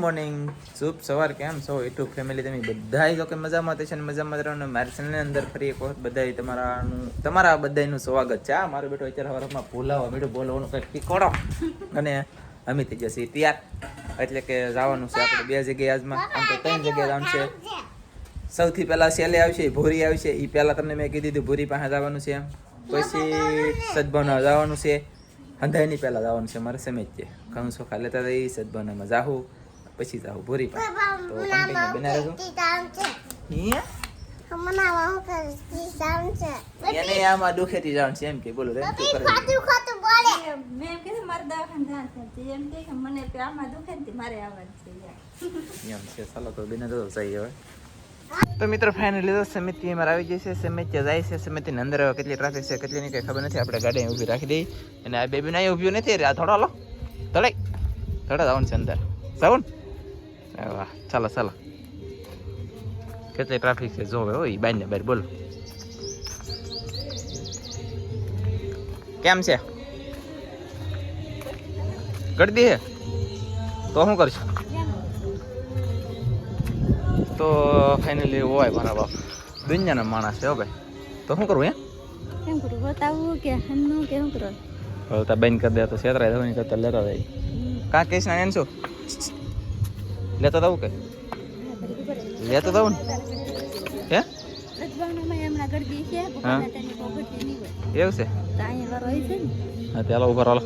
Morning, શુભ સવાર. કેમ છો યુટ્યુબ ફેમિલી? તમે બધાય જો કે મજામાં થશે ને મજામાં રહો ને મારી ચેનલની અંદર ફરી એક વખત બધાય તમારા બધાયનું સ્વાગત છે. મારો બેટો અત્યારે હવારમાં ભૂલાવા બેટો બોલવાનું કંઈક શીખવાડો અને અમે થઈ જશે તૈયાર, એટલે કે જવાનું છે આપણે 2 જગ્યાએ. આજમાં આમ તો 3 જગ્યાએ જવાનું છે. સૌથી પહેલાં સેલે આવશે, ભૂરી આવશે. એ પહેલાં તમને મેં કીધું હતું ભૂરી પાસે જવાનું છે, પછી સદભાવના જવાનું છે, હંધાઈની પહેલાં જવાનું છે મારે સમેજ છે ઘઉં ચોખા લેતા જઈ સદભાવનામાં જાહું, પછી જાહું ભૂરી પાસે. તો કન્ટિન્યુ બના રહેજો. એને આમાં દુખેથી જવાનું છે એમ કે બોલો રે તું કરે મેં કીધું મારે દવાખાને જવાનું એમ કે મને આમાં દુખે ને મારે આવવાનું છે એમ છે. ચાલો તો બિના તો સહી હવે. તો મિત્રો ફાઇનલી તો સમિતિ અમારે આવી જશે. સમિતિ જાય છે. સમિતિની અંદર કેટલી ટ્રાફિક છે કેટલી નહીં કંઈ ખબર નથી. આપણે ગાડી ઊભી રાખી દઈ અને આ બેબી નહીં ઊભી નથી. આ થોડો હાલો થોડા જવાનું છે અંદર જવું ને. વાહ ચાલો ચાલો. કેટલી ટ્રાફિક છે જોવે હોય બાર ને બાર. બોલો કેમ છે? ગળદી હે તો શું કરશું? તો ફાઇનલી હોય મારા બાપ દુનિયાના માણસ છે હો ભાઈ. તો શું કરવું? કેમ કરું બતાવું કે હન્નું કેમ કરો? હવે તો બંધ કરી દે તો છેતરાય થવાની કરતા લેતા જાય. કાં કેસ ના એમ શું લેતા દઉં કે લેતા દઉં ને હે? હા એવું છે. હા ચાલો ઉભા રહો.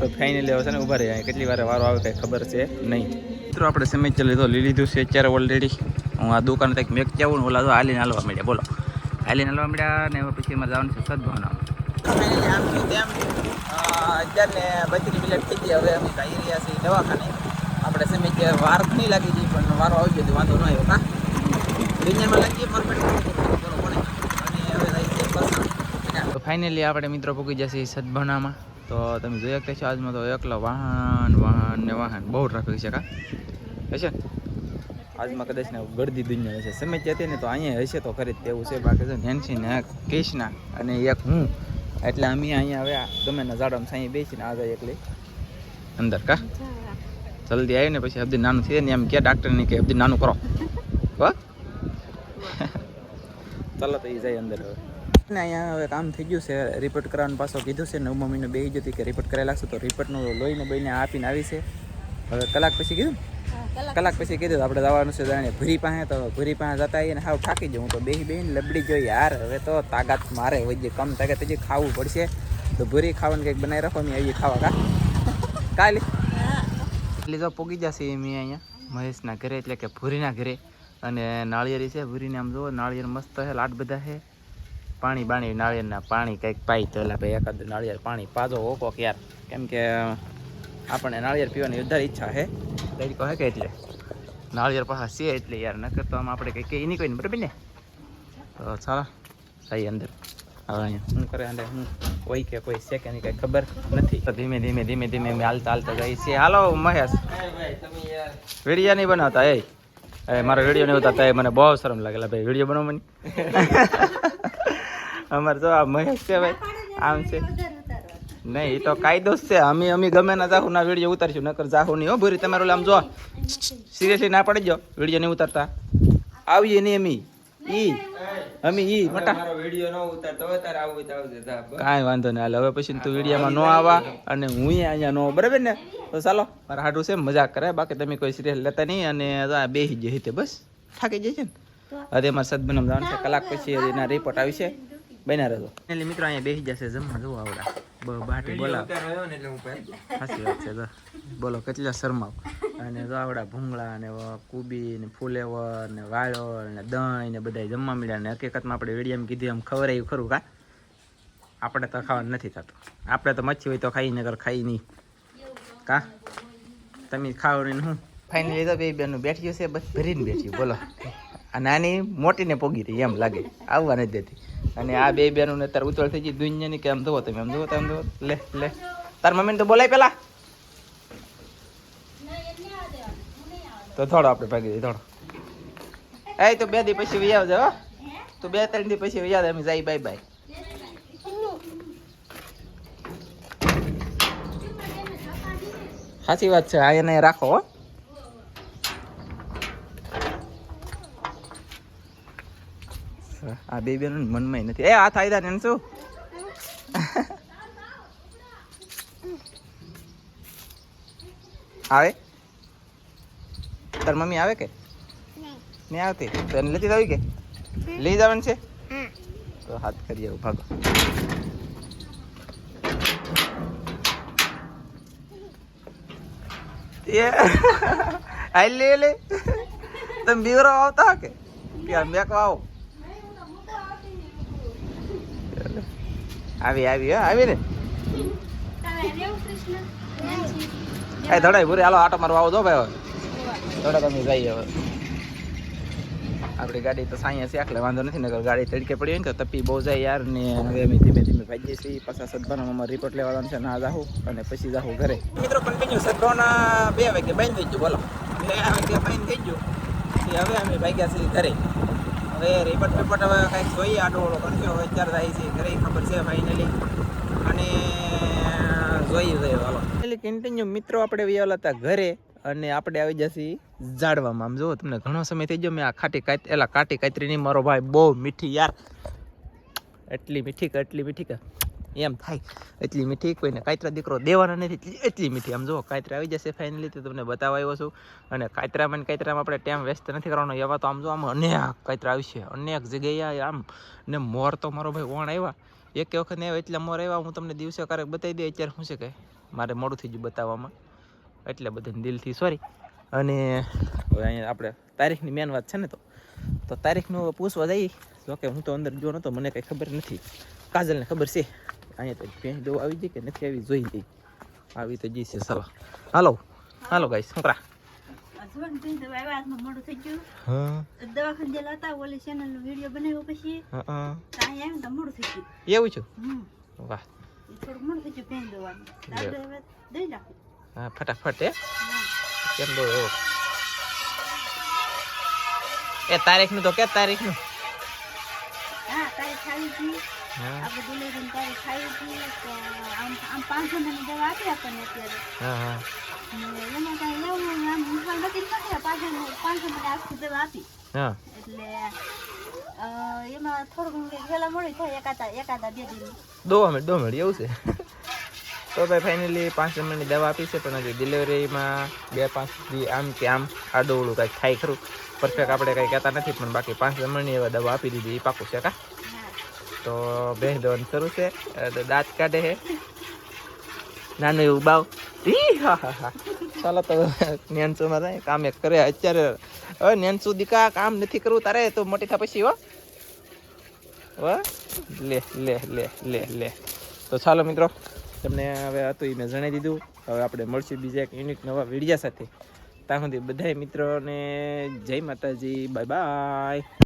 તો ફાઇનલી હવે છે ને ઉભા રહ્યા. કેટલી વાર વારો આવે કંઈ ખબર છે નહીં. મિત્રો આપણે સમય લીધો લીધું છે અત્યારે ઓલરેડી. હું આ દુકાન કંઈક મેક જાઉં ને ઓલા તો હાલીને હાલવા મળ્યા. બોલો હાલીને હાલવા મળ્યા ને હવે પછી અમારે જવાનું છે સદભાવનામાં. આમ છું તેમ 11:32 મિનિટ થઈ ગઈ. હવે અમે જઈ રહ્યા છીએ દવાખાને. આપણે સમય વાર નહીં લાગી ગઈ પણ વારો આવી ગયો વાંધો ન આવ્યો. કાં દુનિયામાં લાગીએ પરફેક્ટ. તો ફાઇનલી આપણે મિત્રો પૂકી જશે સદભાવનામાં. તો તમે જોઈ શકતા છો આજમાં તો એકલા વાહન ને વાહન બહુ ટ્રાફિક છે. કાં હશે આજમાં કદાચ ને ગળદી દુનિયા હશે. સમય હતી ને તો અહીંયા હશે તો ખરી તેવું છે. બાકી છે નેન્સી ને કૃષ્ણા અને એક હું, એટલે અમે અહીંયા હવે ગમે ના ઝાડમાં સાંઈ બેસીને આ જાય એકલી અંદર. કા જલ્દી આવી ને પછી અબધી નાનું થઈ ને એમ કે ડાક્ટરની કે અબધી નાનું કરો. ચાલો તો એ જાય અંદર. હવે ને અહીંયા હવે કામ થઈ ગયું છે. રિપોર્ટ કરવાનું પાછો કીધું છે. 9મા મહિને બેસી જતી કે રિપોર્ટ કરાવી લાગશે તો રિપોર્ટનું લોહીને બહીને આપીને આવી છે. હવે કલાક પછી કીધું કીધું આપણે જવાનું છે જાણે ભૂરી પાસે. તો ભૂરી પાસે જતા આવીને હાવ થાકી જાઉં તો બેહીને લબડી જોઈ યાર. હવે તો તાકાત મારે વજે કમ તાકાત હજી ખાવું પડશે. તો ભૂરી ખાવાનું કંઈક બનાવી રાખો. મેં આવી ખાવા કાલે એટલે તો પોગી જશે મેં અહીંયા મહેશના ઘરે, એટલે કે ભૂરીના ઘરે. અને નાળિયેરી છે ભૂરીને. આમ જુઓ નાળિયેર મસ્ત છે, લાટ બધા છે. પાણી બાણી નાળિયેરના પાણી કંઈક પાઈ તો એટલે ભાઈ એકાદ નાળિયેર પાણી પાજો ઓકો યાર. કેમ કે આપણને નાળિયેર પીવાની વધારે ઈચ્છા છે તરીકો હે કે એટલે નાળિયેર પાસે છે એટલે યાર. નકર તો આમ આપણે કંઈ કહી નહીં કોઈ ને બરાબર ને. તો ચાલો સહી અંદર. હવે અહીંયા શું કરે અંદર હું કોઈ કે કોઈ છે કે નહીં કંઈ ખબર નથી. તો ધીમે ધીમે ધીમે ધીમે અમે હાલતા હાલતા જઈએ છીએ. હાલો મહેશ વિડીયો નહીં બનાવતા એ મારો વિડીયો નહીં ઉતારતા એ મને બહુ શરમ લાગેલા ભાઈ. વિડીયો બનાવો મને. અમારે તો આ મહેશ છે ભાઈ આમ છે નહીં એ તો કાયદો જ છે. અમે ગમે ના જાહુ ના વિડીયો ઉતારશું નકર જાહુ નહીં. હો ભૂરી તમારું આમ જો સિરિયસલી ના પડી જાઓ વિડીયો નહીં ઉતારતા. આવીએ નહીં અમે મોટા કાંઈ વાંધો નહીં હાલ. હવે પછી તું વિડીયોમાં ન આવવા અને હું અહીંયા ન બરાબર ને. તો ચાલો મારા હાડું છે મજાક કરે. બાકી તમે કોઈ સિરિયસ લેતા નહીં અને બેસી જાય તે બસ થાકી જાય છે ને. હવે અમારે સદબનમ જવાનું છે. કલાક પછી એના રિપોર્ટ આવી છે. બન્યા રહેજો. એટલે મિત્રો અહીંયા બેસી જશે જમવા. જવું આવડા બાટી બોલાવ સાચી વાત છે. બોલો કેટલા શરમાવ. અને જો આવડા ભૂંગળા ને કુબી ને ફુલેવર ને વાળોળ ને દહીં ને બધા જમવા મળ્યા. ને હકીકતમાં આપણે વેડિયામાં કીધી એમ ખવડાવ્યું ખરું. કાં આપણે તો ખાવાનું નથી થતું. આપણે તો મચ્છી હોય તો ખાઈ નગર ખાઈ નહીં. કાં તમે ખાવ નહીં હું ફાઇનલી તો બે બેનું બેઠ્યું છે બસ ભરીને બેઠ્યું. બોલો આ નાની મોટીને પોગી રહી એમ લાગે આવવા નથી દેતી. અને આ બે બેનું ને અત્યારે ઉતળ થઈ ગઈ દુનિયાની કે આમ જુઓ તમે આમ જુઓ તમે જુઓ. લે તાર મમ્મીને તો બોલાય પેલા તો થોડો આપણે ભાગી દઈએ થોડો. એ તો 2 દી પછી વહી આવજો. તો 2-3 દી પછી યાદ અમે જાય બાય બાય. સાચી વાત છે. આ એને રાખો હો. આ બે બેન મનમાં નથી. એ હાથ આવી ને શું આવે તાર મમ્મી આવે કે નહીં આવતી તો એને લેતી આવી કે લઈ જવાનું છે તો હાથ કરી આવું ભાગો. લે લે તમે બીવરો આવતા કે મેકવા આવો આવી આવી આવી ને એ ધડાઈ પૂરી હાલો આટો મારવા આવો દો ભાઈ. હવે ધડા તમે જઈએ. હવે આપણી ગાડી તો સાંયા છે એટલે વાંધો નથી. નગર ગાડી તડકે પડી હોય ને તો તપી બહુ જાય યાર. ને હવે અમે ધીમે ધીમે ભાગીએ છીએ. પાછા સદભાવના અમારે રિપોર્ટ લેવાનો છે. ના જાઉં અને પછી જાઉં ઘરે. મિત્રો કન્ટિન્યુ સદભાવના 2 વાગે બંધ થઈ ગયું. બોલો 2 વાગે બંધ થઈ ગયું. હવે અમે ભાગ્યા છીએ ઘરે. હવે રિપોર્ટ હવે કંઈક જોઈએ આડોળો કરશો. હવે અત્યારે જાય છે ઘરે ખબર છે ફાઇનલી. અને જોઈએ હાલો એટલે કન્ટિન્યુ મિત્રો આપણે વ્યાલા હતા ઘરે. અને આપણે આવી જશે ઝાડવામાં. આમ જુઓ તમને ઘણો સમય થઈ ગયો મેં આ કાટી કાતરીની મારો ભાઈ બહુ મીઠી યાર. એટલી મીઠી કે એમ થાય એટલી મીઠી. કોઈને કાતરા દીકરો દેવાના નથી એટલી મીઠી. આમ જુઓ કાતરા આવી જશે ફાઇનલી તો તમને બતાવવા આવ્યો છું. અને કાતરામાં આપણે ટાઈમ વેસ્ટ નથી કરવાનો. એવા તો આમ જો આમ અનેક કાતરા આવશે અનેક જગ્યાએ આમ. ને મોર તો મારો ભાઈ વણ આવ્યા એક વખત ને આવ્યા એટલે મોર આવ્યા. હું તમને દિવસે ક્યારેક બતાવી દે. અત્યારે શું છે કે મારે મોડું થઈ ગયું બતાવવામાં એટલે બધાને દિલથી સોરી. અને હવે અહીંયા આપણે તારીખની મેન વાત છે ને તો તારીખનું પૂછવા જઈએ. જોકે હું તો અંદર જો નહોતો મને કંઈ ખબર નથી. કાજલને ખબર છે. અહીંયા તો ભેંસ દવા આવી જાય કે નથી આવી જોઈ જઈ. આવી તો જઈ છે. ચાલો હાલો ગાઈસ શું કરા મોડું થઈ ગયું. દવાખાને ગયેલા હતા ઓલી ચેનલ નો વિડીયો બનાવ્યો પછી અહીંયા મોડું થઈ ગયું. એવું છું વાહ થોડું મોડું થઈ ગયું. ભેંસ દવાનું દઈ નાખું. હા ફટાફટ કેમ દો એવો. એ તારીખનું તો કે તારીખનું હા તારીખ આવી ગઈ. આપણે ડિલિવરી તારીખ આવી ગઈ. આમ 500 ની દવા આપી આપણને અત્યારે. એમાં કાંઈ એવું આમ નિશાન નથી નથી. 500 ની આખી દવા આપી. એટલે એમાં થોડું વેલા મોડી થાય એકાદા 2 દિન. 2 મિનિટ એવું છે. તો ભાઈ ફાઇનલી 5 નંબરની દવા આપી છે. પણ હજી ડિલિવરીમાં 2-5 દી આમ કે આમ આડોવડું કાંઈક થાય ખરું. પરફેક્ટ આપણે કંઈ કહેતા નથી પણ બાકી 5 નંબરની એવા દવા આપી દીધી એ પાકું છે કા. તો ભેંસ દવાનું શરૂ છે. દાંત કાઢે છે નાનું એવું બાવ. ચાલો તો નેનસુમાં થાય કામ એક કરે અત્યારે. હવે નેનસુ દીકા કામ નથી કરવું તારે તો મોટી થા પછી લે. તો ચાલો મિત્રો તમને હવે હતું એ મેં જણાવી દીધું. હવે આપણે મળશું બીજા એક યુનિક નવા વિડીયા સાથે. ત્યાં સુધી બધા મિત્રોને જય માતાજી. Bye bye.